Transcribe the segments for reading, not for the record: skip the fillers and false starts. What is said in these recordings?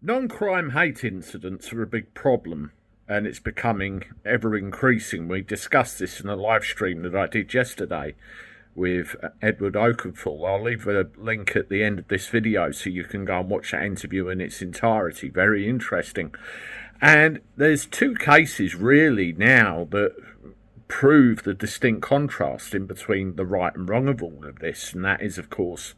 Non-crime hate incidents are a big problem, and it's becoming ever increasing. We discussed this in a live stream that I did yesterday with Edward Oakenfold. I'll leave a link at the end of this video so you can go and watch that interview in its entirety. Very interesting. And there's two cases really now that prove the distinct contrast in between the right and wrong of all of this, and that is, of course,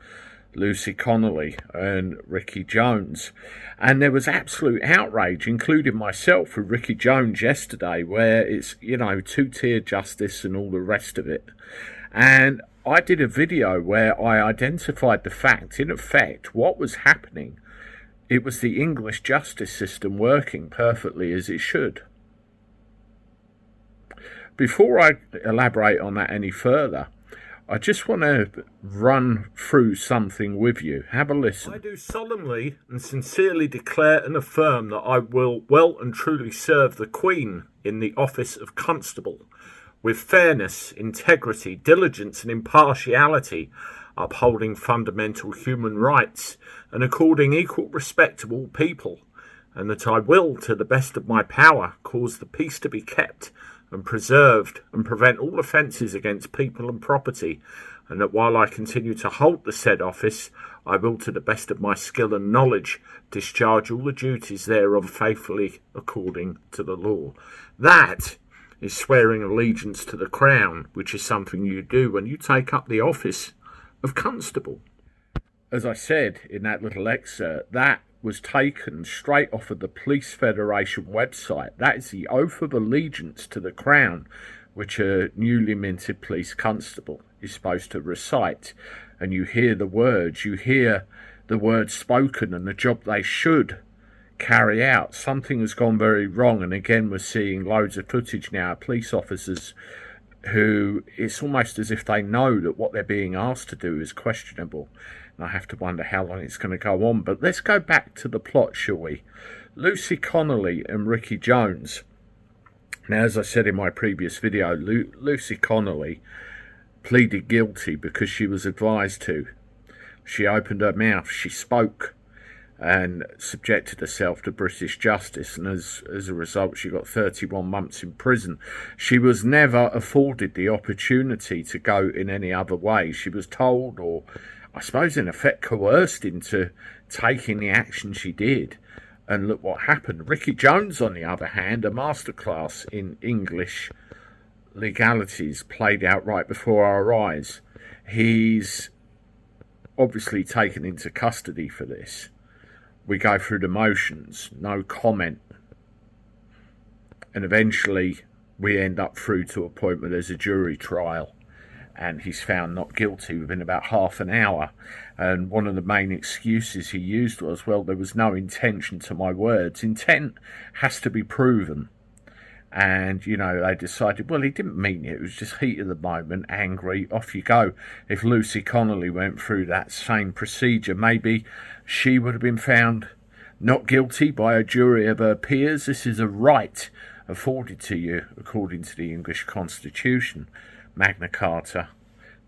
Lucy Connolly and Ricky Jones. And there was absolute outrage, including myself, with Ricky Jones yesterday, where it's, you know, two-tier justice and all the rest of it. And I did a video where I identified the fact, in effect, what was happening. It was the English justice system working perfectly as it should. Before I elaborate on that any further, I just want to run through something with you. Have a listen. I do solemnly and sincerely declare and affirm that I will well and truly serve the Queen in the office of Constable, with fairness, integrity, diligence and impartiality, upholding fundamental human rights and according equal respect to all people, and that I will, to the best of my power, cause the peace to be kept and preserved, and prevent all offences against people and property, and that while I continue to hold the said office, I will, to the best of my skill and knowledge, discharge all the duties thereof faithfully according to the law. That is swearing allegiance to the Crown, which is something you do when you take up the office of Constable. As I said in that little excerpt, that was taken straight off of the Police Federation website. That is the oath of allegiance to the Crown, which a newly minted police constable is supposed to recite. And you hear the words spoken and the job they should carry out. Something has gone very wrong, and again we're seeing loads of footage now of police officers who, it's almost as if they know that what they're being asked to do is questionable. And I have to wonder how long it's going to go on. But let's go back to the plot, shall we? Lucy Connolly and Ricky Jones. Now, as I said in my previous video, Lucy Connolly pleaded guilty because she was advised to. She opened her mouth, she spoke, and subjected herself to British justice, and as a result she got 31 months in prison. She was never afforded the opportunity to go in any other way. She was told, or I suppose in effect coerced into taking the action she did, and look what happened. Ricky Jones, on the other hand, a masterclass in English legalities played out right before our eyes. He's obviously taken into custody for this. We go through the motions, no comment, and eventually we end up through to a point where there's a jury trial and he's found not guilty within about half an hour. And one of the main excuses he used was, well, there was no intention to my words. Intent has to be proven. And, you know, they decided, well, he didn't mean it. It was just heat of the moment, angry, off you go. If Lucy Connolly went through that same procedure, maybe she would have been found not guilty by a jury of her peers. This is a right afforded to you according to the English Constitution, Magna Carta,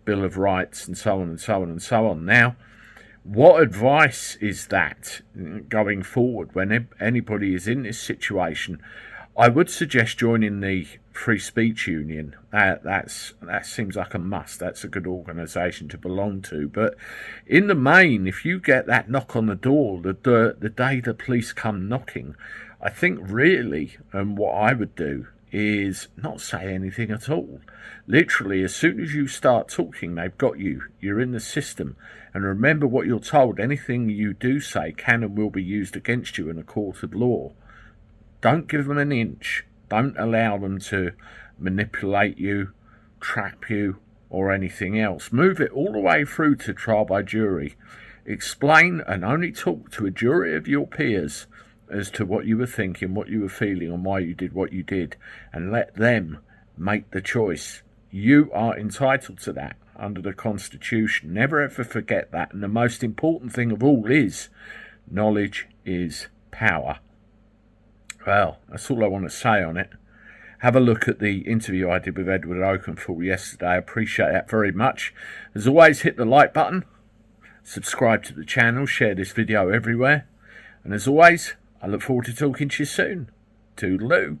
Bill of Rights, and so on and so on and so on. Now, what advice is that going forward when anybody is in this situation? I would suggest joining the Free Speech Union. That seems like a must. That's a good organisation to belong to. But in the main, if you get that knock on the door, the day the police come knocking, I think really, and what I would do is not say anything at all. Literally, as soon as you start talking, they've got you. You're in the system. And remember what you're told. Anything you do say can and will be used against you in a court of law. Don't give them an inch. Don't allow them to manipulate you, trap you, or anything else. Move it all the way through to trial by jury. Explain and only talk to a jury of your peers as to what you were thinking, what you were feeling, and why you did what you did. And let them make the choice. You are entitled to that under the Constitution. Never ever forget that. And the most important thing of all is knowledge is power. Well, that's all I want to say on it. Have a look at the interview I did with Edward Oakenfold yesterday. I appreciate that very much. As always, hit the like button, subscribe to the channel, share this video everywhere, And as always, I look forward to talking to you soon. Toodaloo.